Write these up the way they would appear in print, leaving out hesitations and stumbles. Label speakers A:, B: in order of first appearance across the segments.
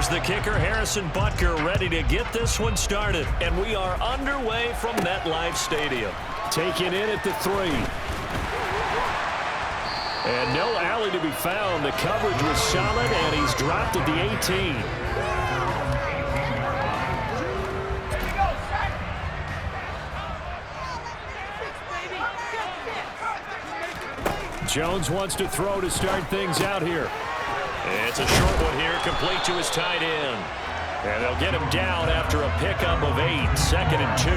A: the kicker, Harrison Butker, ready to get this one started. And we are underway from MetLife Stadium. Taken in at the 3. And no alley to be found. The coverage was solid, and he's dropped at the 18. Jones wants to throw to start things out here. It's a short one here, complete to his tight end. And they'll get him down after a pickup of 8, 2nd and 2.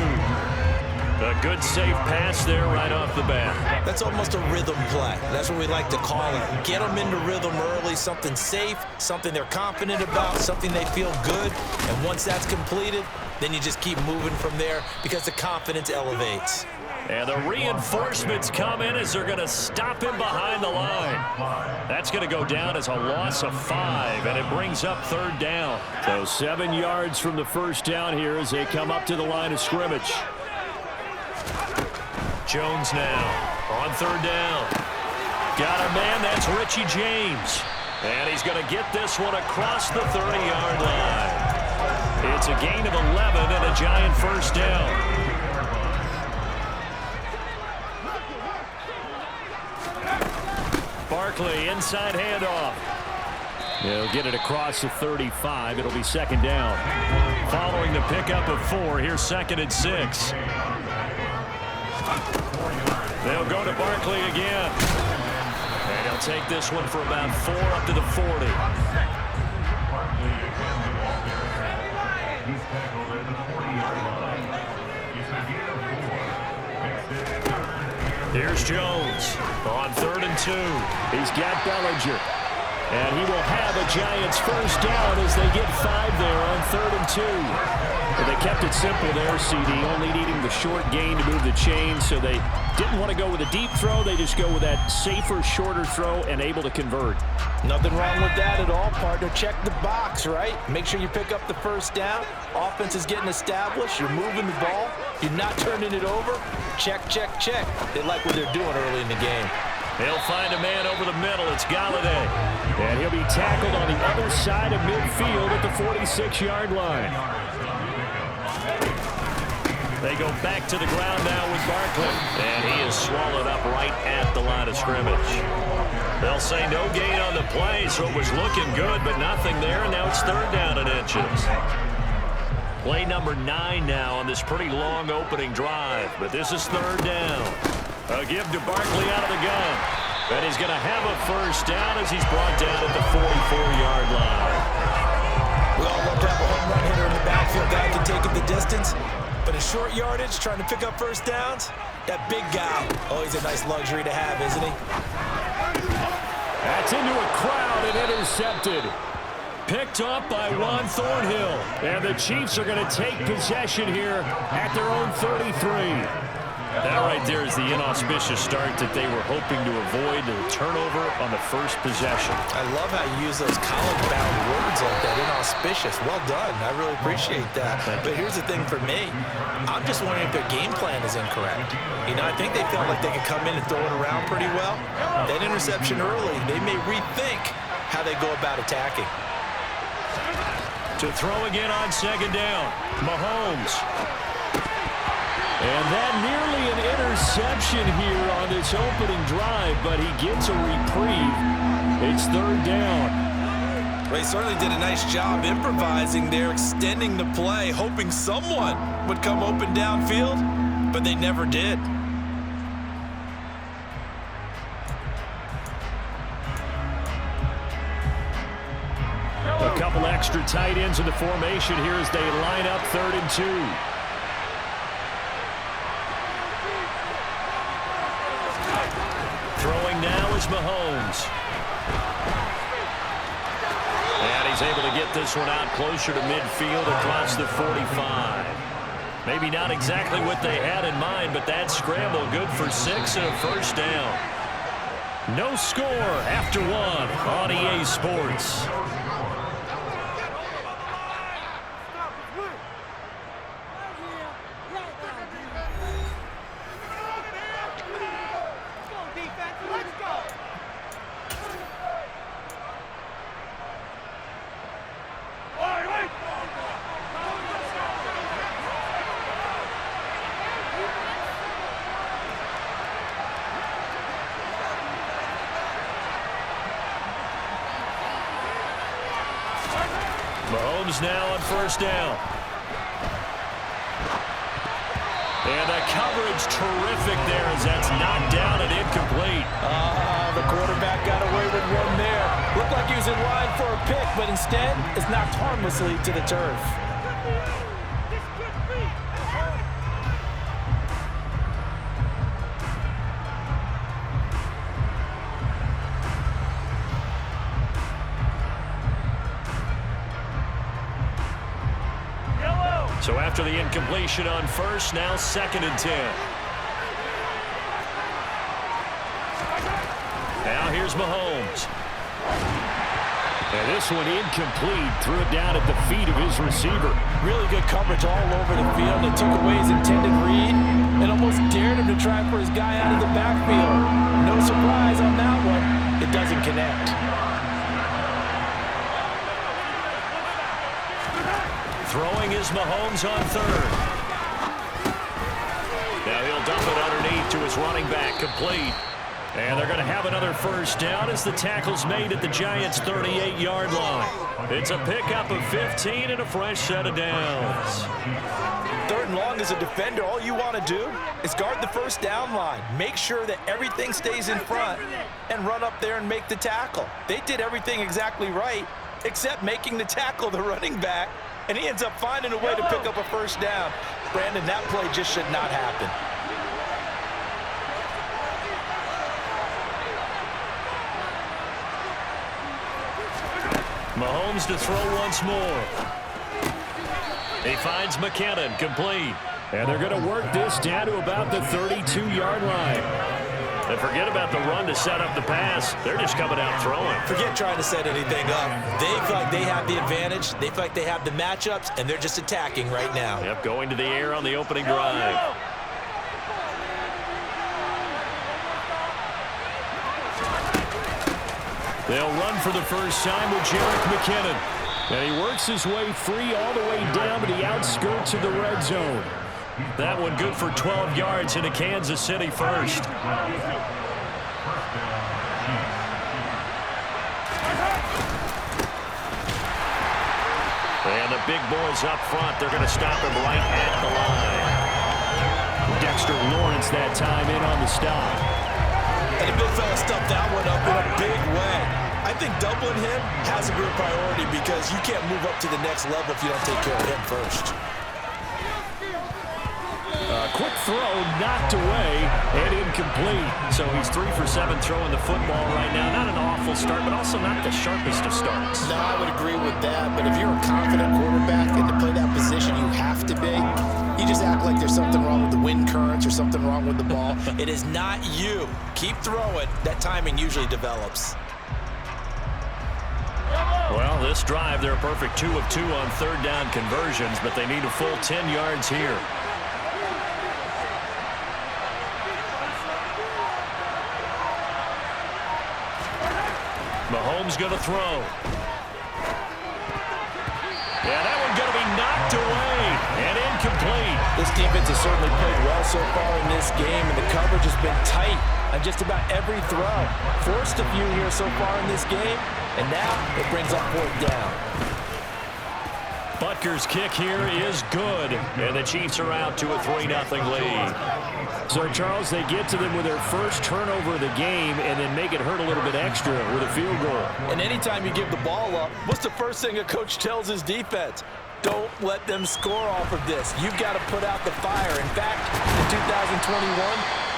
A: A good safe pass there right off the bat.
B: That's almost a rhythm play. That's what we like to call it. Get them into rhythm early, something safe, something they're confident about, something they feel good. And once that's completed, then you just keep moving from there because the confidence elevates.
A: And the reinforcements come in as they're going to stop him behind the line. That's going to go down as a loss of 5, and it brings up 3rd down. So 7 yards from the first down here as they come up to the line of scrimmage. Jones now on 3rd down. Got a man, that's Richie James. And he's going to get this one across the 30-yard line. It's a gain of 11 and a Giant first down. Barkley, inside handoff. He'll get it across the 35. It'll be 2nd down. Following the pickup of 4, here's 2nd and 6. They'll go to Barkley again. And he'll take this one for about 4 up to the 40. Here's Jones on 3rd and 2. He's got Bellinger. And he will have a Giants first down as they get 5 there on 3rd and 2. And they kept it simple there, CD, only needing the short gain to move the chains, so they didn't want to go with a deep throw. They just go with that safer, shorter throw and able to convert.
B: Nothing wrong with that at all, partner. Check the box, right? Make sure you pick up the first down. Offense is getting established. You're moving the ball. You're not turning it over. Check, check, check. They like what they're doing early in the game.
A: They'll find a man over the middle. It's Galladay. And he'll be tackled on the other side of midfield at the 46-yard line. They go back to the ground now with Barkley. And he is swallowed up right at the line of scrimmage. They'll say no gain on the play, so it was looking good, but nothing there, and now it's 3rd down and inches. Play number 9 now on this pretty long opening drive, but this is 3rd down. A give to Barkley out of the gun. And he's going to have a first down as he's brought down at the 44-yard line.
B: We all love to have a home run hitter in the backfield. Guy can take it the distance. But in short yardage, trying to pick up first downs, that big guy, oh, he's a nice luxury to have, isn't he?
A: That's into a crowd and intercepted. Picked up by Juan Thornhill. And the Chiefs are going to take possession here at their own 33. That right there is the inauspicious start that they were hoping to avoid, the turnover on the first possession.
B: I love how you use those college-bound words like that, inauspicious. Well done. I really appreciate that. But here's the thing for me. I'm just wondering if their game plan is incorrect. You know, I think they felt like they could come in and throw it around pretty well. That interception early, they may rethink how they go about attacking.
A: To throw again on 2nd down, Mahomes. And that nearly an interception here on this opening drive, but he gets a reprieve. It's 3rd down.
B: Well, he certainly did a nice job improvising there, extending the play, hoping someone would come open downfield, but they never did.
A: A couple extra tight ends in the formation here as they line up 3rd and 2. Throwing now is Mahomes. And he's able to get this one out closer to midfield across the 45. Maybe not exactly what they had in mind, but that scramble good for 6 and a first down. No score after 1 on EA Sports. Mahomes now on first down. And the coverage terrific there as that's knocked down and incomplete.
B: The quarterback got away with one there. Looked like he was in line for a pick, but instead it's knocked harmlessly to the turf.
A: So after the incompletion on first, now 2nd and 10. Now here's Mahomes.
C: And this one incomplete. Threw it down at the feet of his receiver.
B: Really good coverage all over the field. It took away his intended read and almost dared him to try for his guy out of the backfield. No surprise on that one. It doesn't connect.
A: Throwing is Mahomes on third. Now he'll dump it underneath to his running back, complete. And they're going to have another first down as the tackle's made at the Giants' 38-yard line. It's a pickup of 15 and a fresh set of downs.
B: 3rd and long as a defender, all you want to do is guard the first down line. Make sure that everything stays in front and run up there and make the tackle. They did everything exactly right except making the tackle the running back, and he ends up finding a way to pick up a first down. Brandon, that play just should not happen.
A: Mahomes to throw once more. He finds McKinnon, complete.
C: And they're going to work this down to about the 32-yard line.
A: And forget about the run to set up the pass. They're just coming out throwing.
B: Forget trying to set anything up. They feel like they have the advantage. They feel like they have the matchups, and they're just attacking right now.
A: Yep, going to the air on the opening drive. They'll run for the first time with Jerick McKinnon.
C: And he works his way free all the way down to the outskirts of the red zone.
A: That one good for 12 yards into Kansas City first. And the big boys up front, they're going to stop him right at the line.
C: Dexter Lawrence that time in on the stop.
B: And the big fella stuffed that one up in a big way. I think doubling him has to be a priority because you can't move up to the next level if you don't take care of him first.
C: Quick throw, knocked away, and incomplete.
A: So he's 3 for 7 throwing the football right now. Not an awful start, but also not the sharpest of starts.
D: No, I would agree with that. But if you're a confident quarterback and to play that position, you have to be. You just act like there's something wrong with the wind currents or something wrong with the ball.
B: It is not you. Keep throwing. That timing usually develops.
A: Well, this drive, they're a perfect 2 of 2 on 3rd down conversions, but they need a full 10 yards here. Mahomes going to throw. Yeah, that one going to be knocked away and incomplete.
B: This defense has certainly played well so far in this game, and the coverage has been tight on just about every throw. Forced a few here so far in this game, and now it brings up 4th down.
A: Butker's kick here is good, and the Chiefs are out to a 3-0 lead.
C: So, Charles, they get to them with their first turnover of the game and then make it hurt a little bit extra with a field goal.
B: And anytime you give the ball up, what's the first thing a coach tells his defense? Don't let them score off of this. You've got to put out the fire. In fact, in 2021,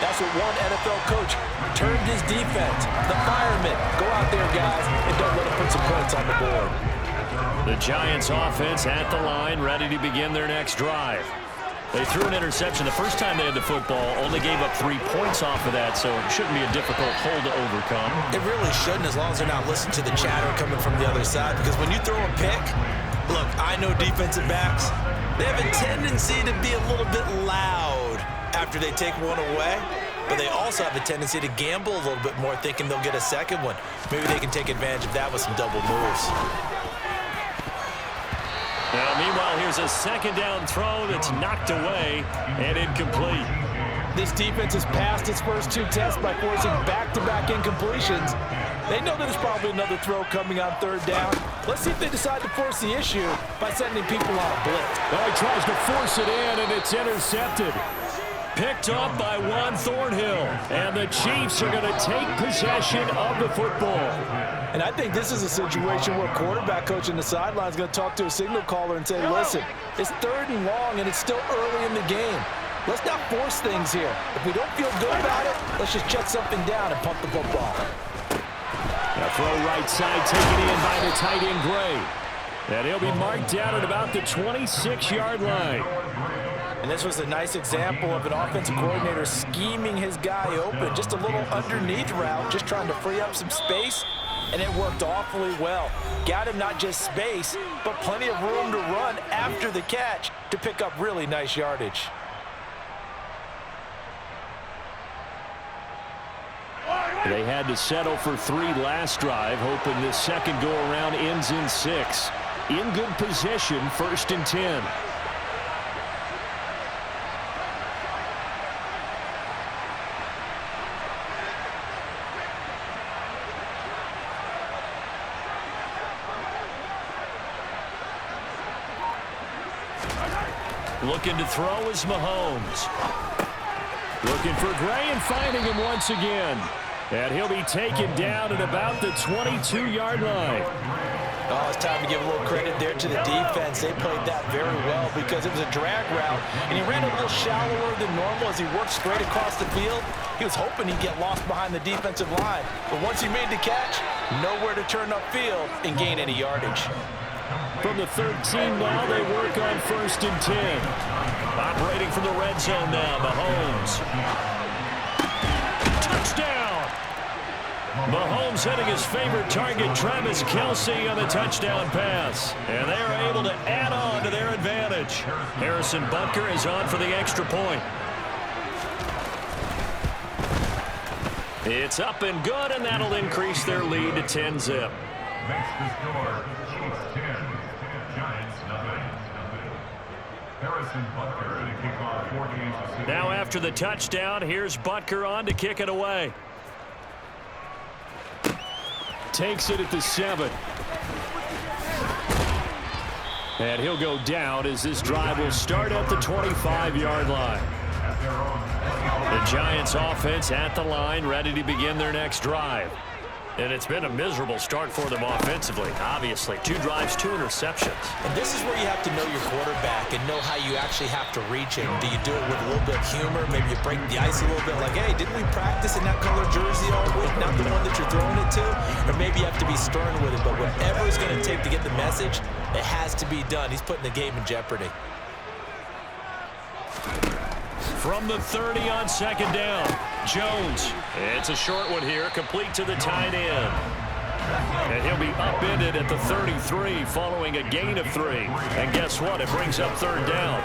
B: that's what one NFL coach termed his defense. The firemen. Go out there, guys, and don't let them put some points on the board.
A: The Giants offense at the line, ready to begin their next drive. They threw an interception the first time they had the football, only gave up 3 points off of that, so it shouldn't be a difficult hole to overcome.
B: It really shouldn't, as long as they're not listening to the chatter coming from the other side, because when you throw a pick, look, I know defensive backs, they have a tendency to be a little bit loud after they take one away, but they also have a tendency to gamble a little bit more, thinking they'll get a second one. Maybe they can take advantage of that with some double moves.
A: Now, meanwhile, here's a 2nd down throw that's knocked away and incomplete.
B: This defense has passed its first 2 tests by forcing back-to-back incompletions. They know there's probably another throw coming on 3rd down. Let's see if they decide to force the issue by sending people on a blitz.
C: Oh, he tries to force it in, and it's intercepted.
A: Picked up by Juan Thornhill.
C: And the Chiefs are going to take possession of the football.
B: And I think this is a situation where quarterback coach in the sideline is going to talk to a signal caller and say, listen, it's 3rd and long, and it's still early in the game. Let's not force things here. If we don't feel good about it, let's just check something down and punt the football.
C: A throw right side taken in by the tight end Gray. And he'll be marked down at about the 26-yard line.
B: And this was a nice example of an offensive coordinator scheming his guy open. Just a little underneath route, just trying to free up some space, and it worked awfully well. Got him not just space, but plenty of room to run after the catch to pick up really nice yardage.
C: They had to settle for 3 last drive, hoping this second go-around ends in 6. In good position, 1st and 10.
A: Looking to throw is Mahomes.
C: Looking for Gray and finding him once again. And he'll be taken down at about the 22-yard line.
B: Oh, it's time to give a little credit there to the defense. They played that very well because it was a drag route, and he ran a little shallower than normal as he worked straight across the field. He was hoping he'd get lost behind the defensive line. But once he made the catch, nowhere to turn upfield and gain any yardage.
C: From the 13 now, they work on 1st and 10.
A: Operating from the red zone now, Mahomes. Touchdown! Mahomes hitting his favorite target, Travis Kelce, on the touchdown pass. And they are able to add on to their advantage. Harrison Butker is on for the extra point. It's up and good, and that'll increase their lead to 10-zip.
E: Makes the score Chiefs 10, Giants 9. Harrison Butker to kick off 4 games of season.
A: Now after the touchdown, here's Butker on to kick it away.
C: Takes it at the 7. And he'll go down as this drive will start at the 25-yard line.
A: The Giants offense at the line, ready to begin their next drive. And it's been a miserable start for them offensively, obviously. 2 drives, 2 interceptions.
B: And this is where you have to know your quarterback and know how you actually have to reach him. Do you do it with a little bit of humor? Maybe you break the ice a little bit, like, hey, didn't we practice in that color jersey all week, not the one that you're throwing it to? Or maybe you have to be stern with it, but whatever it's going to take to get the message, it has to be done. He's putting the game in jeopardy.
A: From the 30 on 2nd down, Jones. It's a short one here, complete to the tight end. And he'll be upended at the 33 following a gain of 3. And guess what? It brings up 3rd down.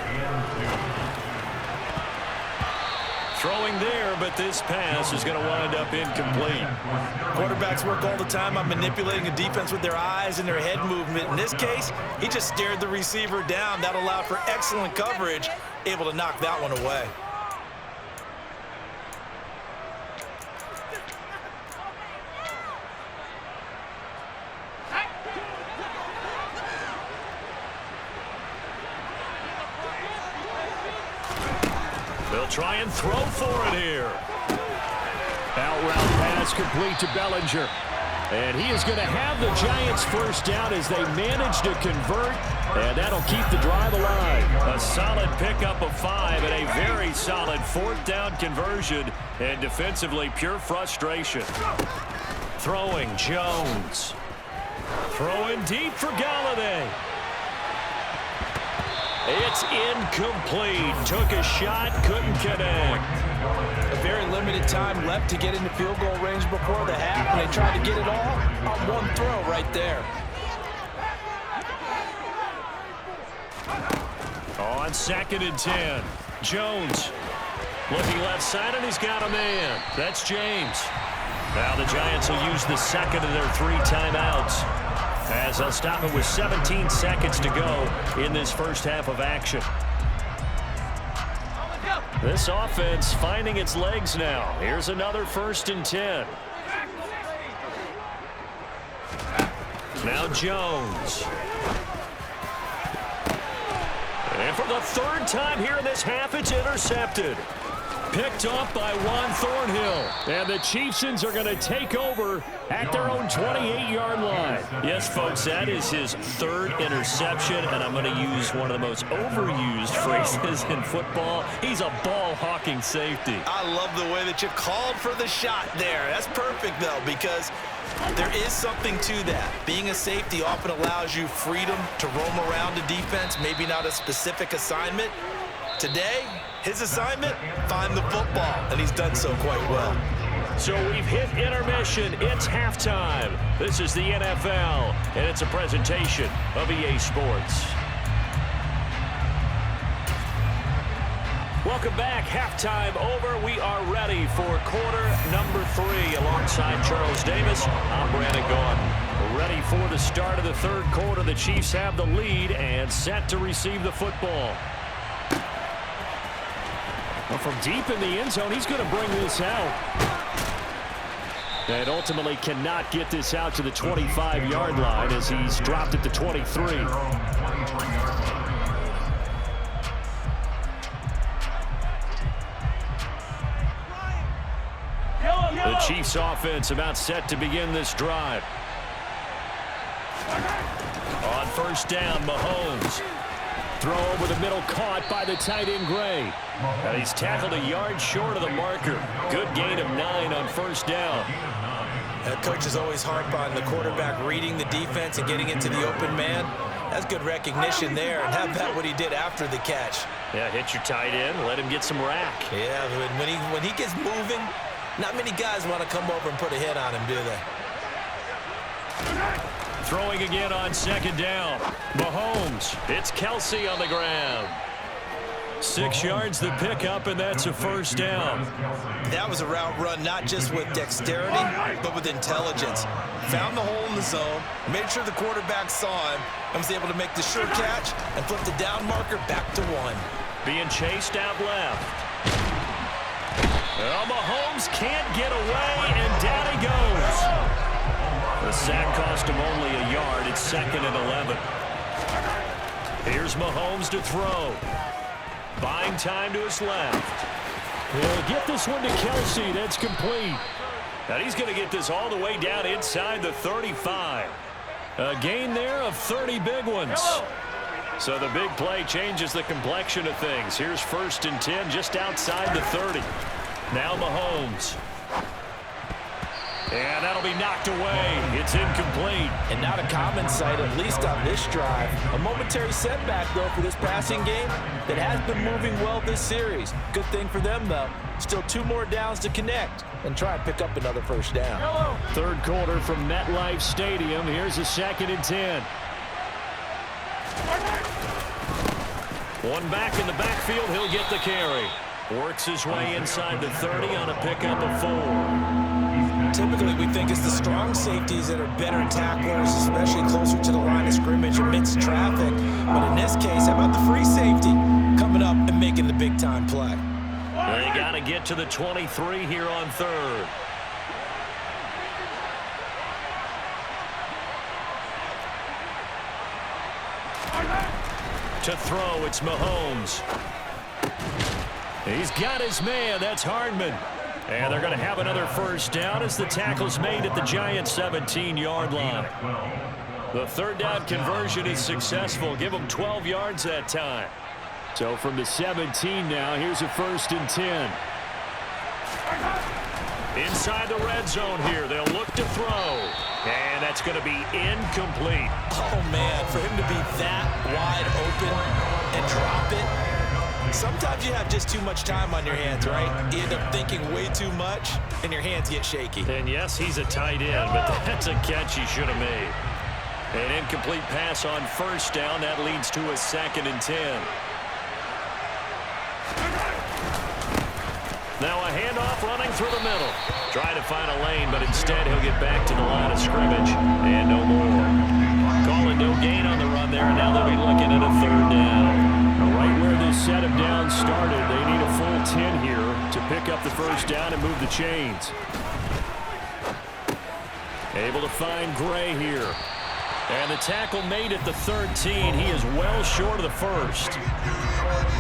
A: Throwing there, but this pass is going to wind up incomplete.
B: Quarterbacks work all the time on manipulating a defense with their eyes and their head movement. In this case, he just stared the receiver down. That allowed for excellent coverage, able to knock that one away.
A: They'll try and throw for it here.
C: Out route pass complete to Bellinger. And he is going to have the Giants first down as they manage to convert. And that'll keep the drive alive.
A: A solid pickup of 5 and a very solid 4th down conversion. And defensively, pure frustration. Throwing Jones. Throwing deep for Galladay. It's incomplete. Took a shot, couldn't connect.
B: A very limited time left to get into field goal range before the half, and they tried to get it all on one throw right there.
A: On 2nd and 10, Jones looking left side, and he's got a man. That's James. Now the Giants will use the second of their 3 timeouts, as they'll stop it with 17 seconds to go in this first half of action. This offense finding its legs now. Here's another 1st and 10. Now Jones. for the third time here in this half. It's intercepted.
C: Picked off by Juan Thornhill. And the Chiefsans are going to take over at their own 28-yard line.
A: Yes, folks, that is his third interception, and I'm going to use one of the most overused phrases in football. He's a ball-hawking safety.
B: I love the way that you called for the shot there. That's perfect, though, because there is something to that. Being a safety often allows you freedom to roam around the defense, maybe not a specific assignment. Today, his assignment, find the football, and he's done so quite well.
A: So we've hit intermission. It's halftime. This is the NFL, and it's a presentation of EA Sports. Welcome back. Halftime over. We are ready for quarter number 3. Alongside Charles Davis, I'm Brandon Gaudin. Ready for the start of the third quarter. The Chiefs have the lead and set to receive the football.
C: Well, from deep in the end zone, he's going to bring this out. And ultimately cannot get this out to the 25-yard line as he's dropped at the 23.
A: The Chiefs offense about set to begin this drive. On first down, Mahomes.
C: Throw over the middle, caught by the tight end, Gray.
A: And he's tackled a yard short of the marker. Good gain of 9 on first down.
B: Coaches always harp on the quarterback reading the defense and getting into the open man. That's good recognition there. And how about what he did after the catch?
A: Yeah, hit your tight end, let him get some rack.
B: Yeah, when he gets moving, not many guys want to come over and put a hit on him, do they?
A: Throwing again on second down. Mahomes. It's Kelsey on the ground. 6 yards the pickup, and that's a first down.
B: That was a route run not just with dexterity, but with intelligence. Found the hole in the zone, made sure the quarterback saw him, and was able to make the short catch and flip the down marker back to 1.
A: Being chased out left. Well, Mahomes can't get away, and down he goes. The sack cost him only a yard. It's 2nd and 11. Here's Mahomes to throw. Buying time to his left.
C: He'll get this one to Kelsey. That's complete.
A: And he's going to get this all the way down inside the 35. A gain there of 30 big ones. So the big play changes the complexion of things. Here's 1st and 10 just outside the 30. Now Mahomes. And that'll be knocked away. It's incomplete.
B: And not a common sight, at least on this drive. A momentary setback, though, for this passing game that has been moving well this series. Good thing for them, though. Still 2 more downs to connect and try and pick up another first down.
C: Third quarter from MetLife Stadium. Here's a 2nd and 10.
A: One back in the backfield. He'll get the carry. Works his way inside the 30 on a pickup of 4.
B: Typically, we think it's the strong safeties that are better tacklers, especially closer to the line of scrimmage amidst traffic. But in this case, how about the free safety coming up and making the big-time play?
A: They got to get to the 23 here on 3rd. To throw, it's Mahomes. He's got his man. That's Hardman. And they're going to have another first down as the tackle's made at the Giants' 17-yard line. The 3rd down conversion is successful. Give them 12 yards that time.
C: So from the 17 now, here's a 1st and 10.
A: Inside the red zone here. They'll look to throw. And that's going to be incomplete.
B: Oh, man, for him to be that wide open and drop it. Sometimes you have just too much time on your hands, right? You end up thinking way too much, and your hands get shaky.
A: And yes, he's a tight end, but that's a catch he should have made. An incomplete pass on first down. That leads to a 2nd and 10. Now a handoff running through the middle. Trying to find a lane, but instead he'll get back to the line of scrimmage. And no more. Calling no gain on the run there, and now they'll be looking at a 3rd down.
C: Right where this set of downs started, they need a full 10 here to pick up the first down and move the chains. Able to find Gray here. And the tackle made at the 13. He is well short of the first.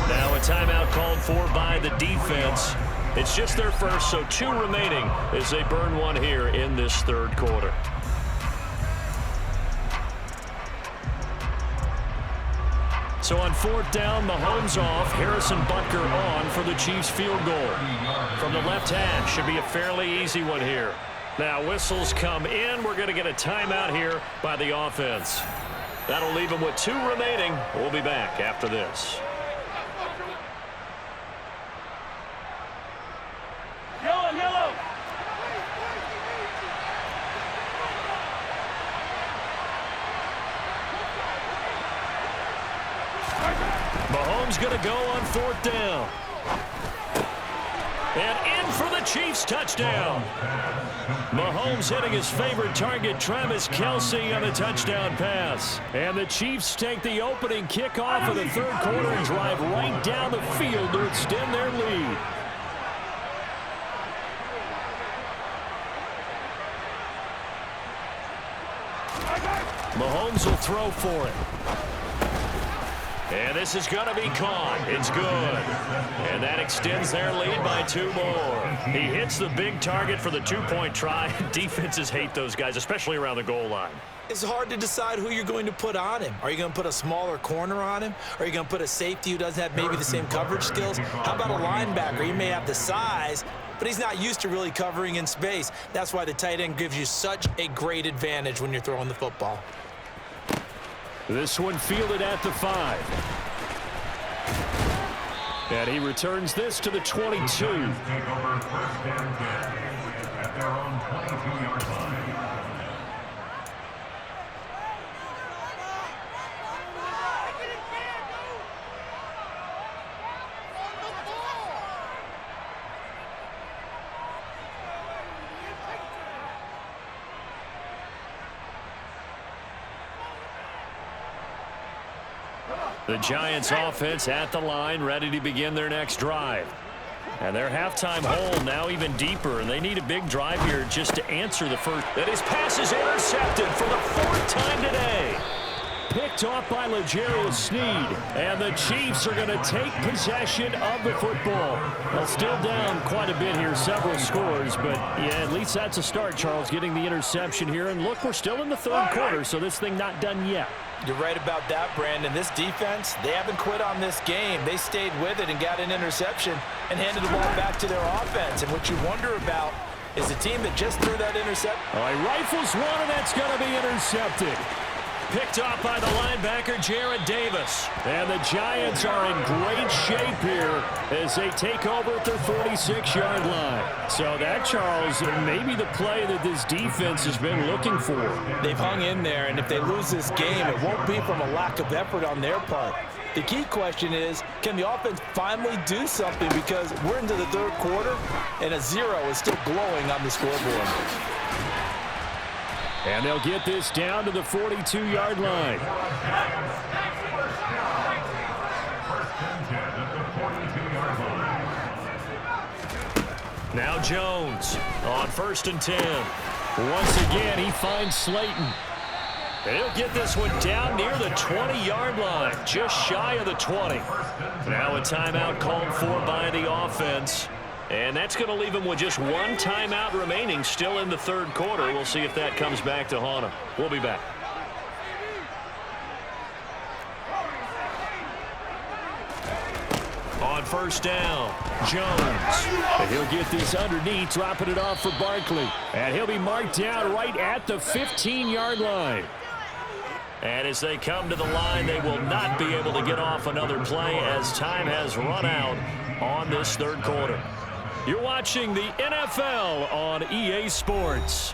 A: Now a timeout called for by the defense. It's just their first, so 2 remaining as they burn one here in this third quarter. So on 4th down, Mahomes off, Harrison Butker on for the Chiefs field goal. From the left hash, should be a fairly easy one here. Now whistles come in. We're going to get a timeout here by the offense. That'll leave them with 2 remaining. We'll be back after this.
F: Yellow.
A: Mahomes going to go on 4th down. And in for the Chiefs touchdown. Mahomes hitting his favorite target, Travis Kelce, on the touchdown pass. And the Chiefs take the opening kickoff of the third quarter and drive right down the field to extend their lead. Mahomes will throw for it. And this is going to be caught. It's good. And that extends their lead by 2 more. He hits the big target for the 2-point try. Defenses hate those guys, especially around the goal line.
B: It's hard to decide who you're going to put on him. Are you going to put a smaller corner on him? Or are you going to put a safety who doesn't have maybe the same coverage skills? How about a linebacker? He may have the size, but he's not used to really covering in space. That's why the tight end gives you such a great advantage when you're throwing the football.
C: This one fielded at the 5. And he returns this to the 22.
E: Take over 1st and 10 at their own 22-yard line.
A: The Giants offense at the line, ready to begin their next drive. And their halftime hole now even deeper, and they need a big drive here just to answer the first. And his pass is intercepted for the 4th time today.
C: Picked off by L'Jarius Sneed. And the Chiefs are going to take possession of the football. Well, still down quite a bit here, several scores. But, yeah, at least that's a start, Charles, getting the interception here. And, look, we're still in the third quarter, so this thing not done yet.
B: You're right about that, Brandon. This defense, they haven't quit on this game. They stayed with it and got an interception and handed the ball back to their offense. And what you wonder about is the team that just threw that interception.
C: All right, rifles one, and that's going to be intercepted.
A: Picked off by the linebacker, Jared Davis.
C: And the Giants are in great shape here as they take over at their 46-yard line. So that, Charles, may be the play that this defense has been looking for.
B: They've hung in there, and if they lose this game, it won't be from a lack of effort on their part. The key question is, can the offense finally do something? Because we're into the third quarter, and a 0 is still glowing on the scoreboard.
C: And they'll get this down to the 42-yard line.
E: 1st and 10 at the 42-yard line.
A: Now Jones on 1st and 10.
C: Once again, he finds Slayton.
A: And he'll get this one down near the 20-yard line, just shy of the 20. Now a timeout called for by the offense. And that's going to leave him with just 1 timeout remaining, still in the third quarter. We'll see if that comes back to haunt him. We'll be back. On 1st down, Jones.
C: And he'll get this underneath, dropping it off for Barkley. And he'll be marked down right at the 15-yard line.
A: And as they come to the line, they will not be able to get off another play as time has run out on this third quarter. You're watching the NFL on EA Sports.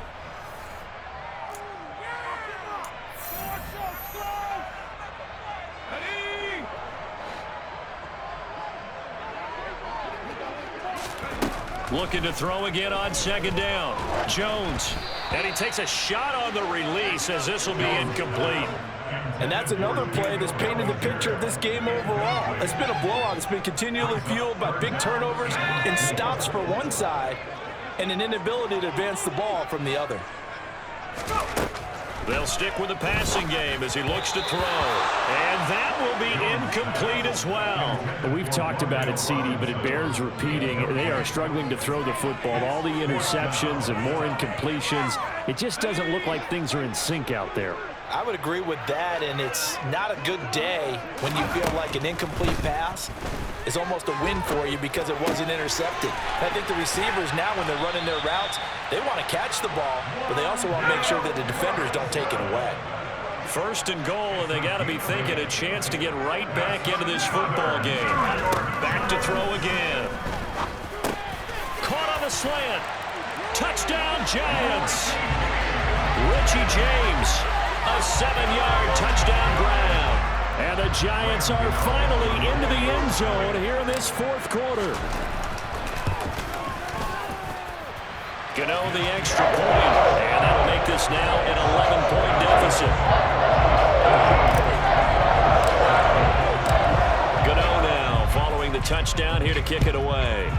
A: Looking to throw again on 2nd down. Jones. And he takes a shot on the release as this will be incomplete.
B: And that's another play that's painted the picture of this game overall. It's been a blowout. It's been continually fueled by big turnovers and stops for one side and an inability to advance the ball from the other.
A: They'll stick with the passing game as he looks to throw. And that will be incomplete as well.
C: We've talked about it, CD, but it bears repeating. They are struggling to throw the football. All the interceptions and more incompletions. It just doesn't look like things are in sync out there.
B: I would agree with that, and it's not a good day when you feel like an incomplete pass is almost a win for you because it wasn't intercepted. I think the receivers now, when they're running their routes, they want to catch the ball, but they also want to make sure that the defenders don't take it away.
A: First and goal, and they got to be thinking a chance to get right back into this football game. Back to throw again. Caught on the slant. Touchdown, Giants. Richie James, a 7-yard touchdown grab. And the Giants are finally into the end zone here in this fourth quarter. Gano the extra point, and that'll make this now an 11-point deficit. Gano now following the touchdown here to kick it away.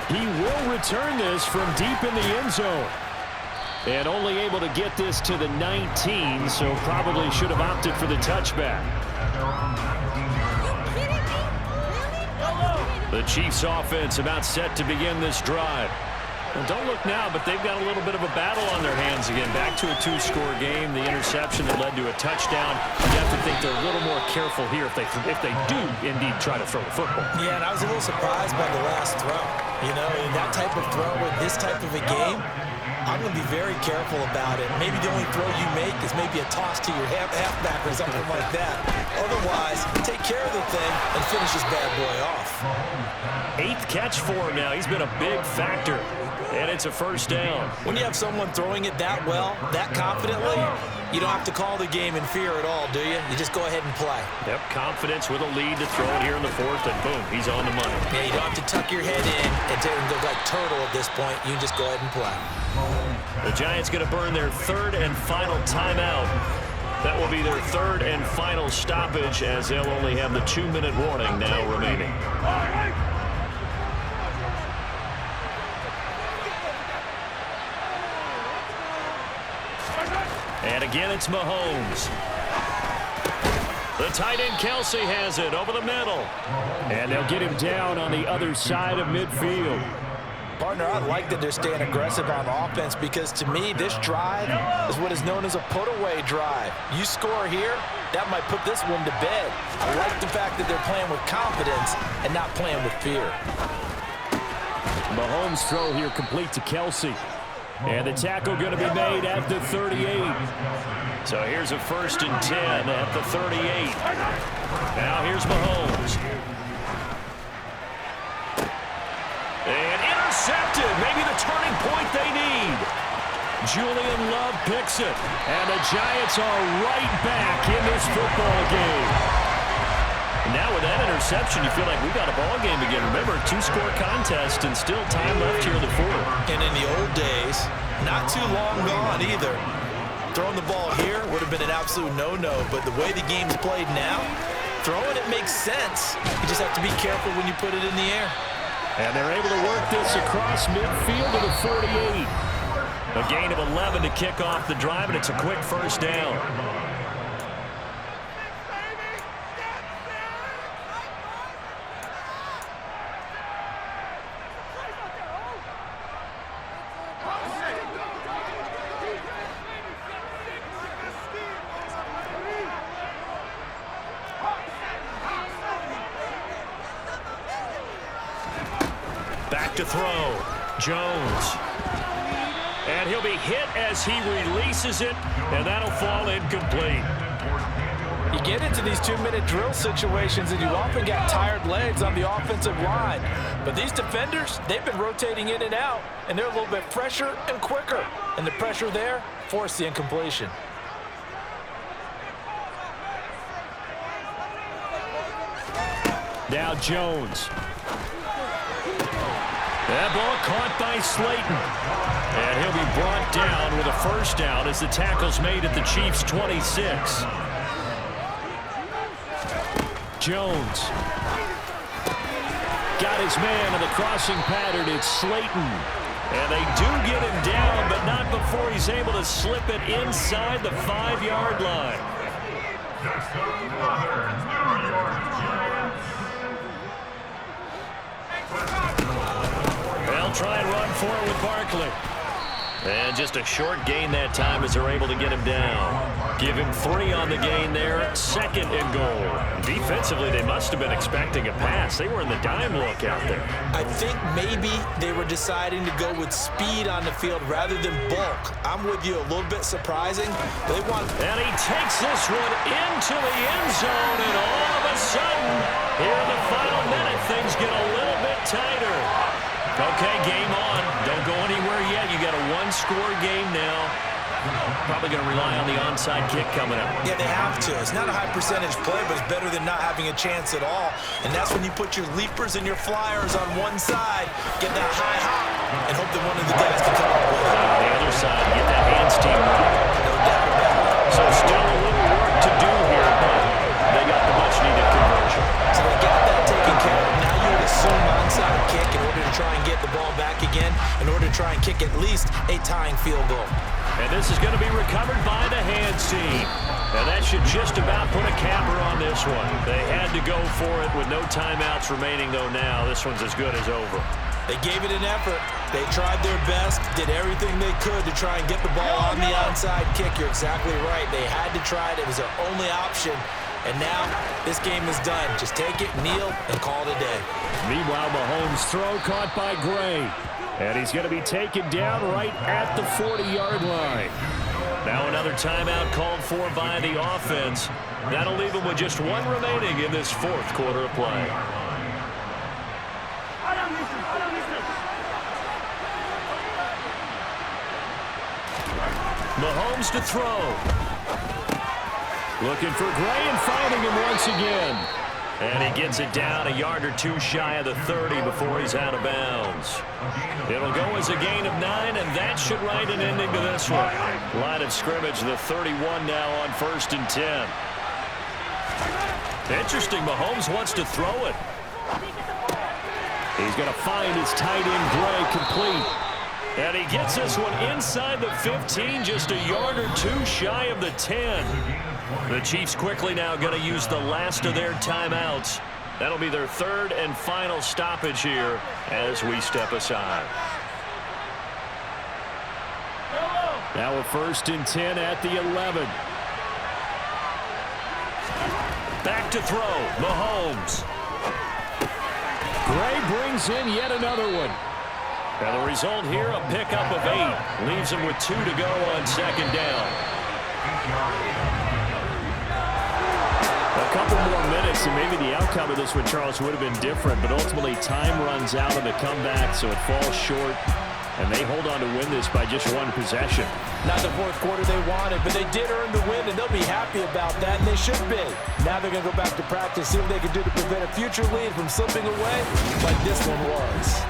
C: He will return this from deep in the end zone. And only able to get this to the 19, so probably should have opted for the touchback. The Chiefs offense about set to begin this drive. Well, don't look now, but they've got a little bit of a battle on their hands again. Back to a 2-score game. The interception that led to a touchdown. You have to think they're a little more careful here if they do indeed try to throw the football.
B: Yeah, and I was a little surprised by the last throw. You know, in that type of throw in this type of a game, I'm going to be very careful about it. Maybe the only throw you make is maybe a toss to your halfback or something like that. Otherwise, take care of the thing and finish this bad boy off.
A: 8th catch for him now. He's been a big factor. And it's a first down.
B: When you have someone throwing it that well, that confidently, you don't have to call the game in fear at all, do you? You just go ahead and play.
A: Yep, confidence with a lead to throw it here in the fourth, and boom, he's on the money.
B: Yeah, you don't have to tuck your head in and go like turtle at this point. You can just go ahead and play.
A: The Giants going to burn their third and final timeout. That will be their third and final stoppage, as they'll only have the 2-minute warning now remaining. And again, it's Mahomes. The tight end, Kelsey, has it over the middle.
C: And they'll get him down on the other side of midfield.
B: Partner, I like that they're staying aggressive on offense because, to me, this drive is what is known as a put-away drive. You score here, that might put this one to bed. I like the fact that they're playing with confidence and not playing with fear.
C: Mahomes' throw here complete to Kelsey. And the tackle going to be made at the 38.
A: So here's a 1st and 10 at the 38. Now here's Mahomes. And intercepted. Maybe the turning point they need. Julian Love picks it. And the Giants are right back in this football game. Now with that interception, you feel like we got a ball game again. Remember, 2-score contest and still time left here in the fourth.
B: And in the old days, not too long gone either, throwing the ball here would have been an absolute no-no. But the way the game's played now, throwing it makes sense. You just have to be careful when you put it in the air.
C: And they're able to work this across midfield to the 48.
A: A gain of 11 to kick off the drive, and it's a quick first down. To throw, Jones. And he'll be hit as he releases it, and that'll fall incomplete.
B: You get into these 2-minute drill situations, and you often got tired legs on the offensive line. But these defenders, they've been rotating in and out, and they're a little bit fresher and quicker. And the pressure there forced the incompletion.
C: Now Jones. That ball caught by Slayton. And he'll be brought down with a first down as the tackle's made at the Chiefs' 26. Jones. Got his man in the crossing pattern. It's Slayton. And they do get him down, but not before he's able to slip it inside the 5-yard line.
E: Next up, another New York Giants.
C: They'll try and run for it with Barkley.
A: And just a short gain that time as they're able to get him down. Give him 3 on the gain there, 2nd and goal. Defensively, they must have been expecting a pass. They were in the dime look out there.
B: I think maybe they were deciding to go with speed on the field rather than bulk. I'm with you, a little bit surprising. They want.
C: And he takes this one into the end zone, and all of a sudden, here in the final minute, things get a little bit tighter. Okay, game on. Don't go anywhere yet. You got a 1-score game now. Probably going to rely on the onside kick coming up.
B: Yeah, they have to. It's not a high percentage play, but it's better than not having a chance at all. And that's when you put your leapers and your flyers on one side, get that high hop, and hope that one of the guys can come up with it.
A: On the other side, get that hands team right.
B: No doubt about it.
A: So still a little work to do here, but they got the much-needed conversion.
B: So they got that taken care of. Now you would assume onside kick in order to try and get the ball back again, in order to try and kick at least a tying field goal.
C: And this is going to be recovered by the hands team. And that should just about put a capper on this one. They had to go for it with no timeouts remaining, though now this one's as good as over.
B: They gave it an effort. They tried their best, did everything they could to try and get the ball on the onside kick. You're exactly right. They had to try it. It was their only option. And now this game is done. Just take it, kneel, and call it a day.
C: Meanwhile, Mahomes' throw caught by Gray. And he's going to be taken down right at the 40-yard line. Now another timeout called for by the offense. That'll leave them with just 1 remaining in this 4th quarter of play. Mahomes to throw. Looking for Gray and finding him once again. And he gets it down a yard or 2 shy of the 30 before he's out of bounds. It'll go as a gain of 9, and that should write an ending to this one. Line of scrimmage, the 31 now on 1st and 10. Interesting, Mahomes wants to throw it. He's going to find his tight end Gray complete. And he gets this one inside the 15, just a yard or 2 shy of the 10. The Chiefs quickly now going to use the last of their timeouts. That'll be their 3rd and final stoppage here as we step aside. Now a 1st and 10 at the 11. Back to throw, Mahomes. Gray brings in yet another one. And the result here, a pickup of 8. Leaves him with 2 to go on 2nd down. A couple more minutes, and maybe the outcome of this one, Charles, would have been different, but ultimately time runs out on the comeback, so it falls short, and they hold on to win this by just 1 possession.
B: Not the 4th quarter they wanted, but they did earn the win, and they'll be happy about that, and they should be. Now they're going to go back to practice, see what they can do to prevent a future lead from slipping away like this one was.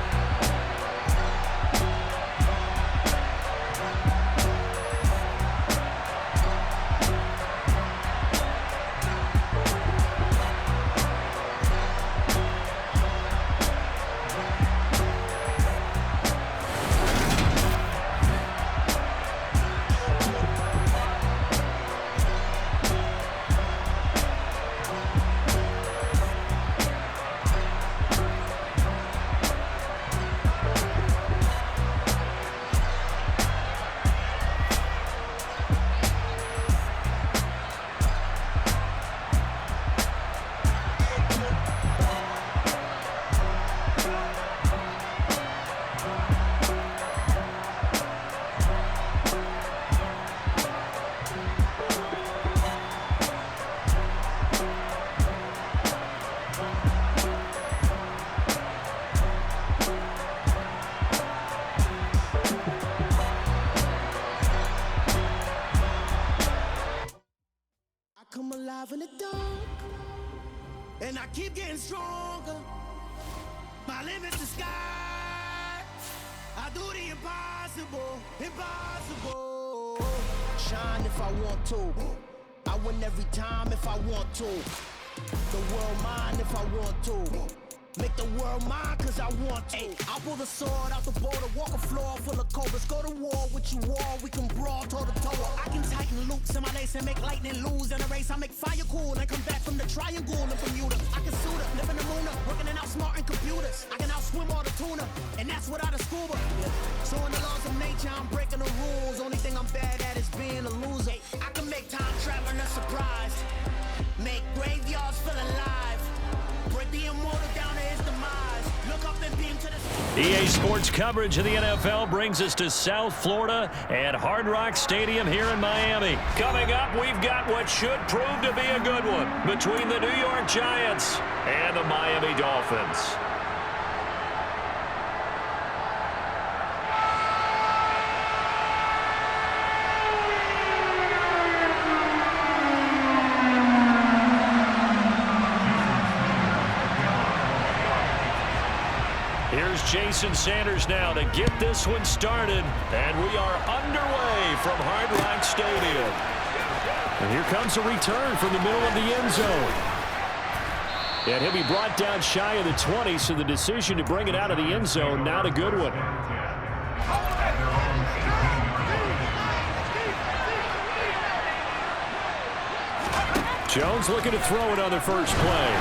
G: Come alive in the dark, and I keep getting stronger. My limit's the sky. I do the impossible, impossible. Shine if I want to. I win every time if I want to. The world mine if I want to. Make the world mine cause I want to. I'll pull the sword out the border, walk a floor full of cobras. Go to war with you all, we can brawl toe to toe. I can tighten loops in my lace and make lightning lose in a race. I make fire cool and come back from the triangle in Bermuda. I can suit up, live in the moon up, working and outsmarting computers. I can outswim all the tuna, and that's without a scuba. So in the laws of nature, I'm breaking the rules. Only thing I'm bad at is being a loser. I can make time traveling a surprise. Make graveyards feel alive. Break the immortal down to his demise. Look up and beam to the...
C: EA Sports coverage of the NFL brings us to South Florida at Hard Rock Stadium here in Miami. Coming up, we've got what should prove to be a good one between the New York Giants and the Miami Dolphins. Here's Jason Sanders now to get this one started, and we are underway from Hard Rock Stadium. And here comes a return from the middle of the end zone. And he'll be brought down shy of the 20, so the decision to bring it out of the end zone, not a good one. Jones looking to throw it on the first play.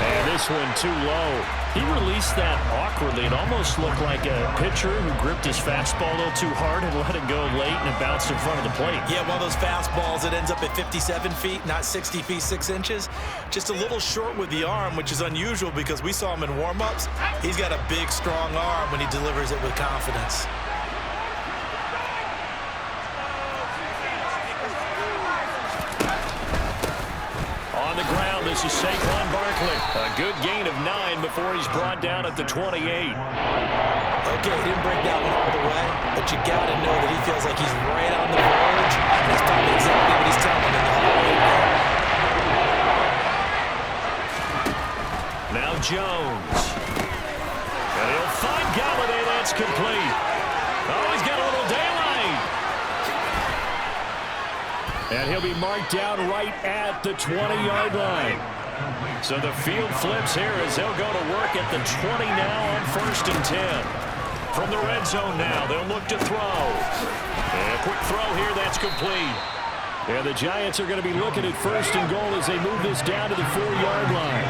C: And this one too low. He released that awkwardly. It almost looked like a pitcher who gripped his fastball a little too hard and let it go late, and it bounced in front of the plate.
B: Yeah, one of those fastballs that ends up at 57 feet, not 60 feet, 6 inches. Just a little short with the arm, which is unusual because we saw him in warm-ups. He's got a big, strong arm when he delivers it with confidence.
C: On the ground, this is Saquon Barkley. A good gain of 9 before he's brought down at the 28.
B: Okay, he didn't break that one all the way, but you got to know that he feels like he's right on the verge. That's probably exactly what he's telling him in the huddle.
C: Now Jones. And he'll find Galladay. That's complete. Oh, he's got a little daylight. And he'll be marked down right at the 20-yard line. So the field flips here as they'll go to work at the 20 now on 1st and 10. From the red zone now, they'll look to throw. And a quick throw here, that's complete. And the Giants are going to be looking at 1st and goal as they move this down to the 4-yard line.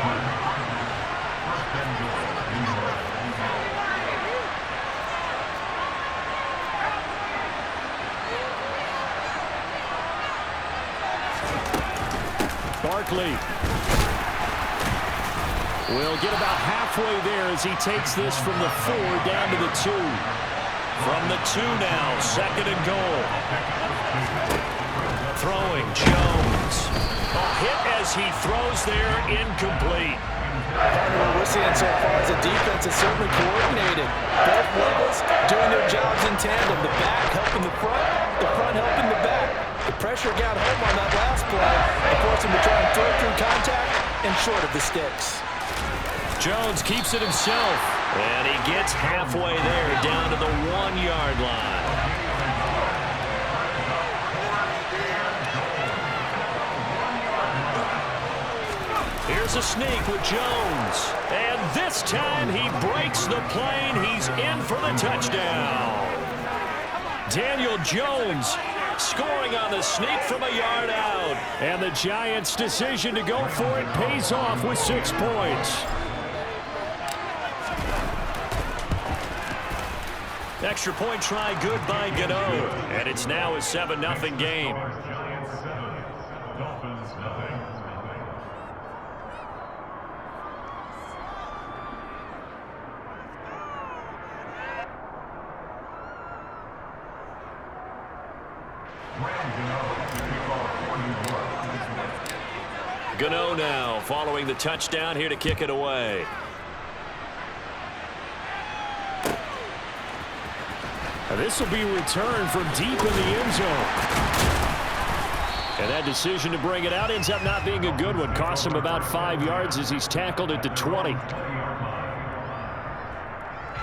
C: Barkley will get about halfway there as he takes this from the 4 down to the 2. From the 2 now, 2nd and goal. Throwing, Jones. A hit as he throws there, incomplete.
B: What we're seeing so far is the defense is certainly coordinated. Both levels doing their jobs in tandem. The back helping the front helping the back. The pressure got home on that last play and forced him to try and throw through contact and short of the sticks.
C: Jones keeps it himself, and he gets halfway there down to the 1-yard line. Here's a sneak with Jones, and this time he breaks the plane. He's in for the touchdown. Daniel Jones scoring on the sneak from a yard out. And the Giants' decision to go for it pays off with 6 points. Extra point try good by Gano. And it's now a 7-0 game.
E: Giants 7, Dolphins 0.
C: Gano now following the touchdown here to kick it away. This will be returned from deep in the end zone. And that decision to bring it out ends up not being a good one. Costs him about 5 yards as he's tackled at the 20.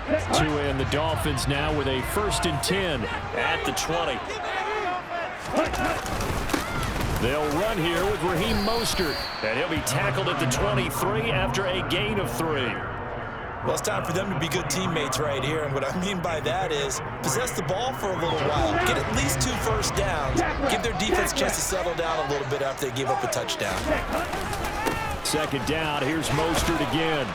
C: And the Dolphins now with a 1st and 10 at the 20. They'll run here with Raheem Mostert. And he'll be tackled at the 23 after a gain of 3.
B: Well, it's time for them to be good teammates right here, and what I mean by that is possess the ball for a little while, get at least 2 first downs, give their defense a chance to settle down a little bit after they give up a touchdown.
C: Second down, here's Mostert again.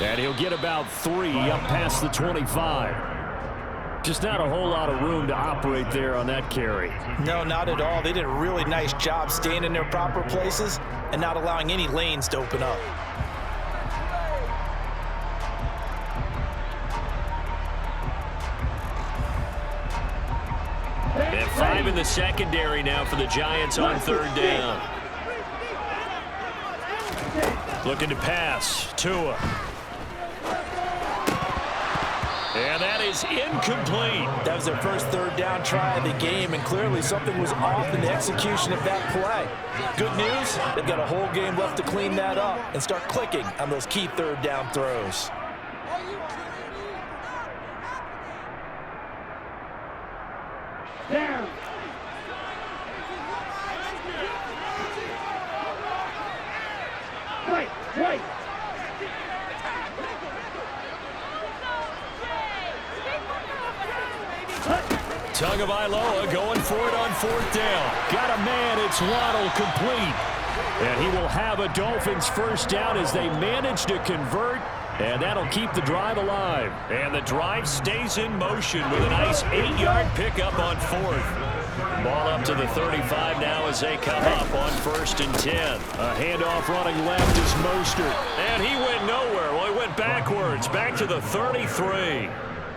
C: And he'll get about 3 up past the 25. Just not a whole lot of room to operate there on that carry.
B: No, not at all. They did a really nice job staying in their proper places and not allowing any lanes to open up.
A: And 5 in the secondary now for the Giants on 3rd down. Looking to pass. Tua. And that is incomplete.
B: That was their first 3rd down try of the game, and clearly something was off in the execution of that play. Good news, they've got a whole game left to clean that up and start clicking on those key 3rd down throws.
F: Down. Wait.
C: Tagovailoa going for it on 4th down. Got a man, it's Waddle, complete. And he will have a Dolphins first down as they manage to convert, and that'll keep the drive alive.
A: And the drive stays in motion with a nice 8-yard pickup on 4th. Ball up to the 35 now as they come up on 1st and 10.
C: A handoff running left is Mostert.
A: And he went nowhere. Well, he went backwards, back to the 33.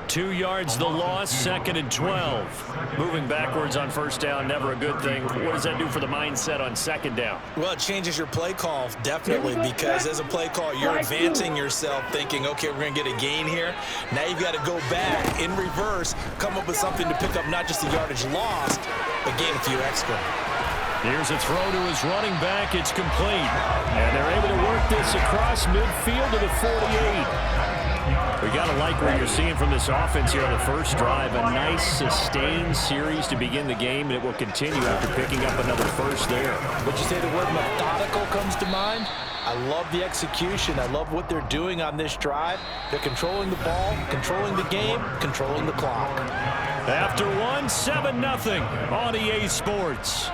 A: 2 yards the loss, 2nd and 12. Moving backwards on 1st down, never a good thing. What does that do for the mindset on 2nd down?
B: Well, it changes your play call, definitely, because as a play call, you're advancing yourself thinking, okay, we're going to get a gain here. Now you've got to go back in reverse, come up with something to pick up not just the yardage lost, but gain a few extra.
C: Here's a throw to his running back. It's complete. And they're able to work this across midfield to the 48. We got to like what you're seeing from this offense here on the first drive. A nice, sustained series to begin the game, and it will continue after picking up another first there.
B: Would you say the word methodical comes to mind? I love the execution. I love what they're doing on this drive. They're controlling the ball, controlling the game, controlling the clock.
C: After 1, 7-0 on EA Sports.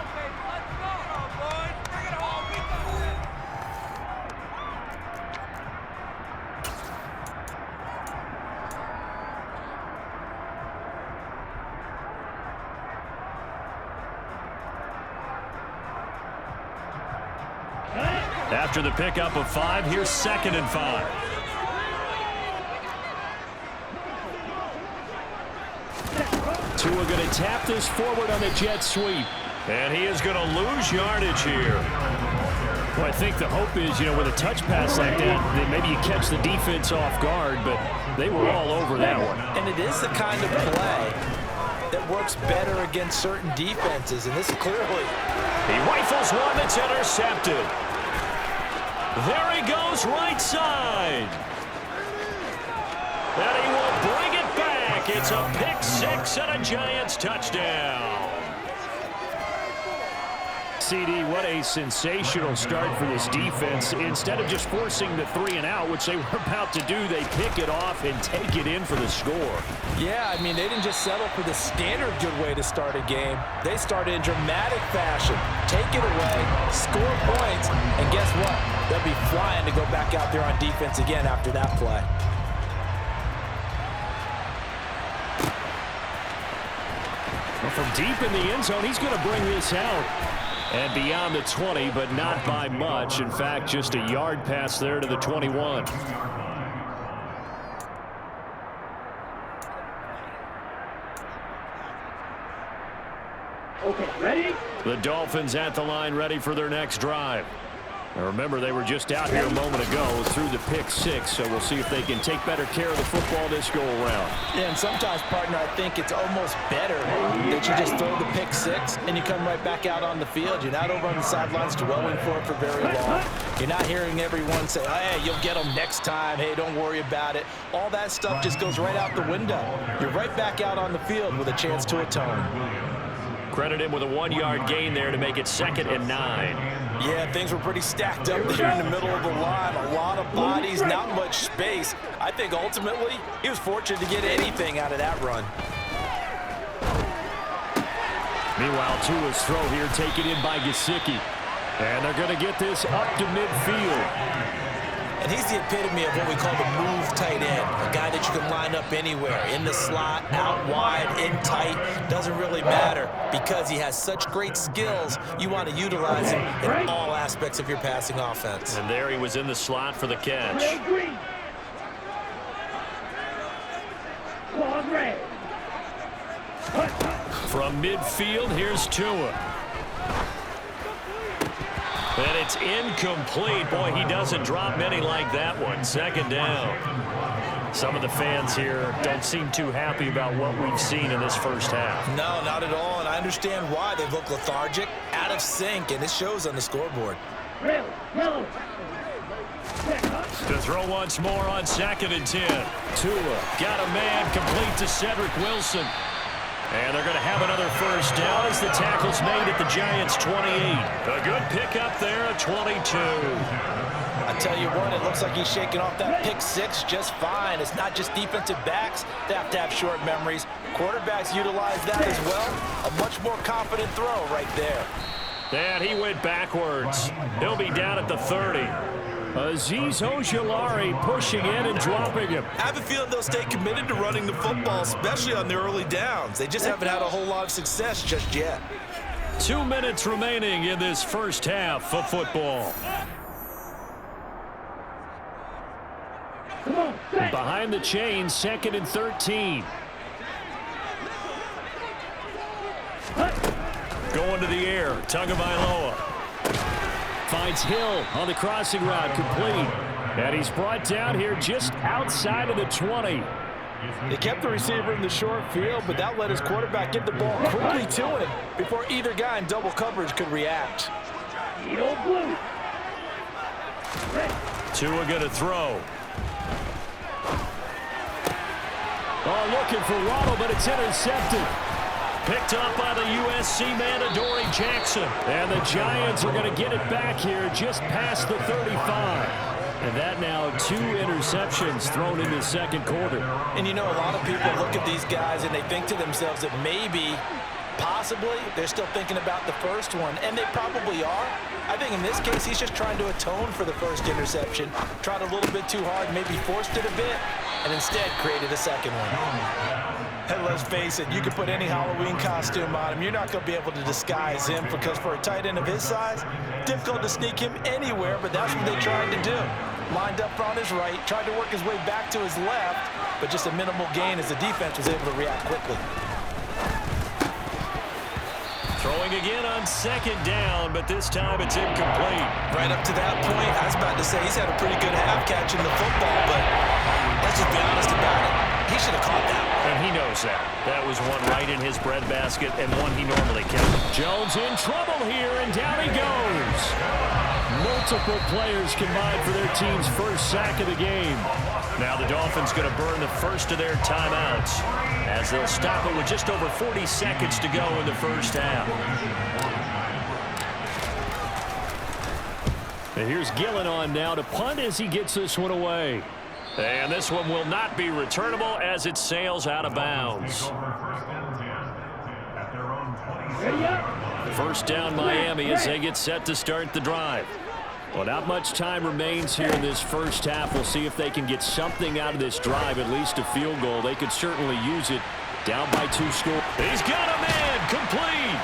C: After the pickup of 5, here's 2nd and 5. Tua going to tap this forward on the jet sweep.
A: And he is going to lose yardage here.
C: Well, I think the hope is, with a touch pass like that maybe you catch the defense off guard, but they were all over that one.
B: And it is the kind of play that works better against certain defenses, and this is clearly.
A: He rifles one that's intercepted. There he goes, right side. And he will bring it back. It's a pick 6 and a Giants touchdown.
C: CD, what a sensational start for this defense. Instead of just forcing the 3 and out, which they were about to do, they pick it off and take it in for the score.
B: Yeah, I mean, they didn't just settle for the standard good way to start a game. They started in dramatic fashion. Take it away, score points, and guess what? They'll be flying to go back out there on defense again after that play.
C: Well, from deep in the end zone, he's going to bring this out. And beyond the 20, but not by much. In fact, just a yard pass there to the 21.
F: Okay, ready?
C: The Dolphins at the line, ready for their next drive. Now remember, they were just out here a moment ago through the pick 6, so we'll see if they can take better care of the football this go-around.
B: Yeah, and sometimes, partner, I think it's almost better that you just throw the pick 6 and you come right back out on the field. You're not over on the sidelines dwelling for it for very long. You're not hearing everyone say, oh, hey, you'll get them next time. Hey, don't worry about it. All that stuff just goes right out the window. You're right back out on the field with a chance to atone.
A: Credit him with a 1-yard gain there to make it 2nd and 9.
B: Yeah, things were pretty stacked up there in the middle of the line. A lot of bodies, not much space. I think ultimately he was fortunate to get anything out of that run.
C: Meanwhile, Tua's throw here taken in by Gesicki. And they're going to get this up to midfield.
B: And he's the epitome of what we call the move tight end, a guy that you can line up anywhere, in the slot, out wide, in tight, doesn't really matter because he has such great skills. You want to utilize him in all aspects of your passing offense.
A: And there he was in the slot for the catch.
C: From midfield, here's Tua.
A: And it's incomplete. Boy, he doesn't drop many like that one. Second down.
C: Some of the fans here don't seem too happy about what we've seen in this first half.
B: No, not at all, and I understand why. They look lethargic, out of sync, and it shows on the scoreboard.
A: To throw once more on 2nd and 10.
C: Tua got a man complete to Cedric Wilson. And they're going to have another first down as the tackle's made at the Giants' 28.
A: A good pickup there at 22.
B: I tell you what, it looks like he's shaking off that pick six just fine. It's not just defensive backs that have to have short memories. Quarterbacks utilize that as well. A much more confident throw right there.
A: And he went backwards. He'll be down at the 30.
C: Azeez Ojulari pushing in and dropping him.
B: I have a feeling they'll stay committed to running the football, especially on their early downs. They just haven't had a whole lot of success just yet.
C: 2 minutes remaining in this first half of football. Behind the chains, 2nd and 13.
A: Going to the air, Tagovailoa.
C: Finds Hill on the crossing route, complete. And he's brought down here just outside of the 20.
B: They kept the receiver in the short field, but that let his quarterback get the ball quickly to him before either guy in double coverage could react.
A: Tua going to throw.
C: Oh, looking for Waddle, but it's intercepted.
A: Picked up by the USC man, Adoree Jackson.
C: And the Giants are going to get it back here just past the 35. And that now 2 interceptions thrown in the second quarter.
B: And you know, a lot of people look at these guys and they think to themselves that maybe, possibly, they're still thinking about the first one. And they probably are. I think in this case, he's just trying to atone for the first interception. Tried a little bit too hard, maybe forced it a bit, and instead created a second one. And let's face it, you can put any Halloween costume on him. You're not going to be able to disguise him because for a tight end of his size, difficult to sneak him anywhere, but that's what they tried to do. Lined up on his right, tried to work his way back to his left, but just a minimal gain as the defense was able to react quickly.
A: Throwing again on 2nd down, but this time it's incomplete.
B: Right up to that point, I was about to say he's had a pretty good half catching the football, but let's just be honest about it. He should have caught that.
A: And he knows that. That was one right in his breadbasket and one he normally kept.
C: Jones in trouble here, and down he goes. Multiple players combined for their team's first sack of the game.
A: Now the Dolphins going to burn the first of their timeouts as they'll stop it with just over 40 seconds to go in the first half.
C: And here's Gillen on now to punt as he gets this one away.
A: And this one will not be returnable as it sails out of bounds.
C: First down Miami as they get set to start the drive. Well, not much time remains here in this first half. We'll see if they can get something out of this drive, at least a field goal. They could certainly use it. Down by 2 scores.
A: He's got a man complete.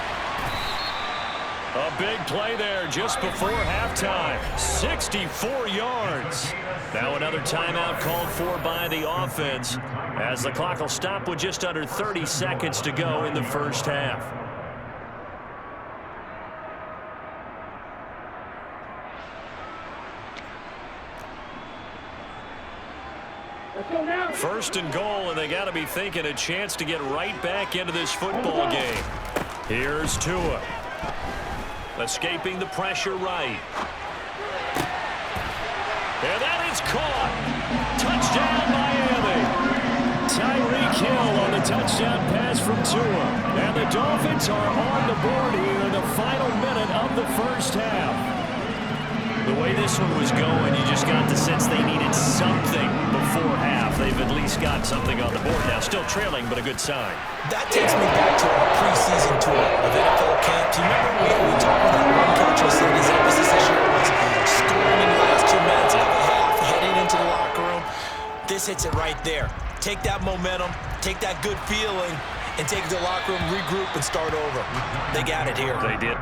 A: A big play there just before halftime. 64 yards. Now another timeout called for by the offense as the clock will stop with just under 30 seconds to go in the first half. First and goal, and they got to be thinking a chance to get right back into this football game. Here's Tua. Escaping the pressure right. And that is caught. Touchdown, Miami.
C: Tyreek Hill on the touchdown pass from Tua. And the Dolphins are on the board here in the final minute of the first half. The way this one was going, you just got the sense they needed something before half. They've at least got something on the board now. Still trailing, but a good sign.
B: That takes me back to our preseason tour of NFL camps. You remember we talked about one coach who said his emphasis this year was scoring in the last 2 minutes of the half, heading into the locker room. This hits it right there. Take that momentum, take that good feeling, and take it to the locker room, regroup, and start over. They got it here.
C: They did.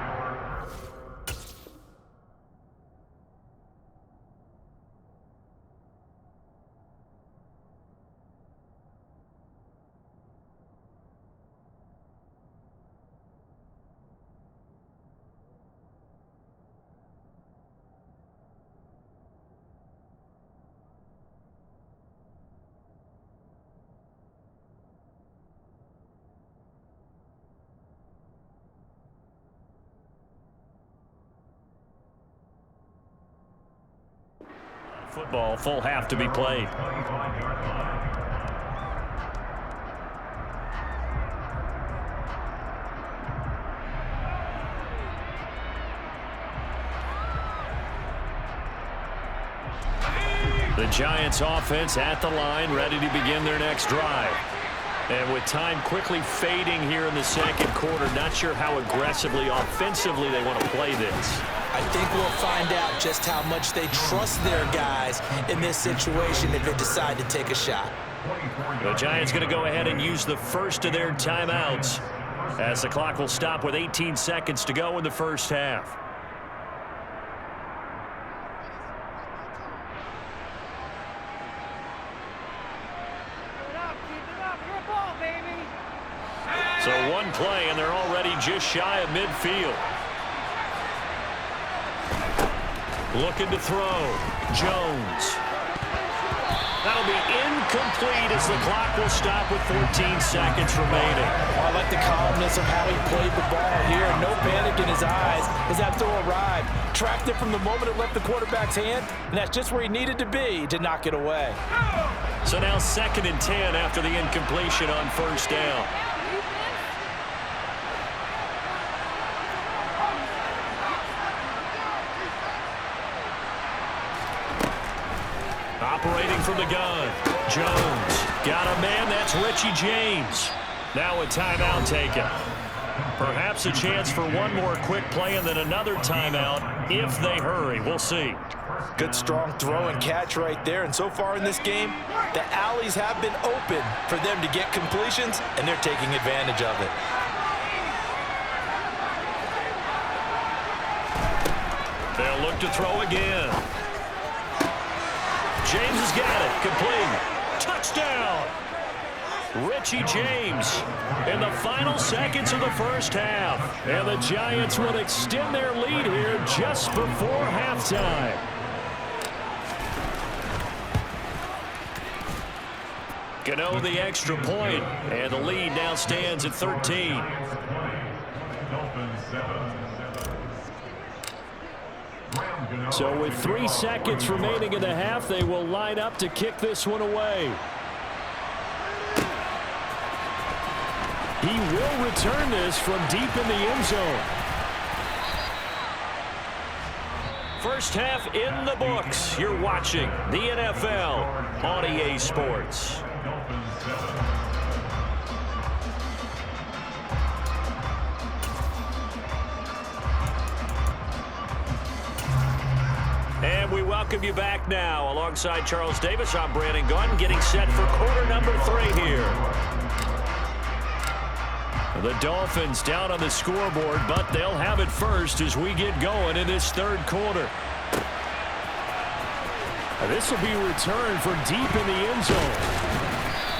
C: Football, full half to be played. The Giants offense at the line, ready to begin their next drive. And with time quickly fading here in the second quarter, not sure how aggressively, offensively they want to play this.
B: I think we'll find out just how much they trust their guys in this situation if they decide to take a shot.
C: The Giants going to go ahead and use the first of their timeouts as the clock will stop with 18 seconds to go in the first half. So one play, and they're already just shy of midfield. Looking to throw. Jones. That'll be incomplete as the clock will stop with 14 seconds remaining.
B: I like the calmness of how he played the ball here. No panic in his eyes as that throw arrived. Tracked it from the moment it left the quarterback's hand, and that's just where he needed to be to knock it away.
C: So now 2nd and 10 after the incompletion on first down. Operating from the gun. Jones. Got a man. That's Richie James. Now a timeout taken. Perhaps a chance for one more quick play and then another timeout if they hurry. We'll see.
B: Good strong throw and catch right there. And so far in this game, the alleys have been open for them to get completions, and they're taking advantage of it.
C: They'll look to throw again. James has got it. Complete. Touchdown. Richie James in the final seconds of the first half. And the Giants will extend their lead here just before halftime. Gano the extra point, and the lead now stands at 13. So with 3 seconds remaining in the half, they will line up to kick this one away. He will return this from deep in the end zone. First half in the books. You're watching the NFL on EA Sports. And we welcome you back now. Alongside Charles Davis, I'm Brandon Gaudin, getting set for quarter number 3 here. The Dolphins down on the scoreboard, but they'll have it first as we get going in this third quarter. This will be returned from deep in the end zone.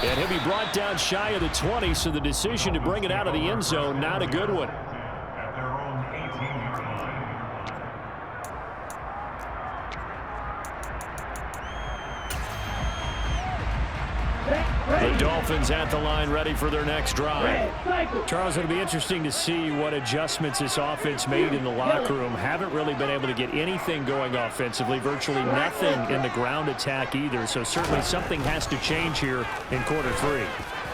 C: And he'll be brought down shy of the 20, so the decision to bring it out of the end zone, not a good one. The Dolphins at the line, ready for their next drive. Charles, it'll be interesting to see what adjustments this offense made in the locker room. Haven't really been able to get anything going offensively, virtually nothing in the ground attack either. So certainly something has to change here in quarter 3.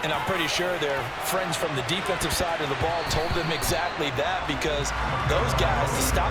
B: And I'm pretty sure their friends from the defensive side of the ball told them exactly that, because those guys, to stop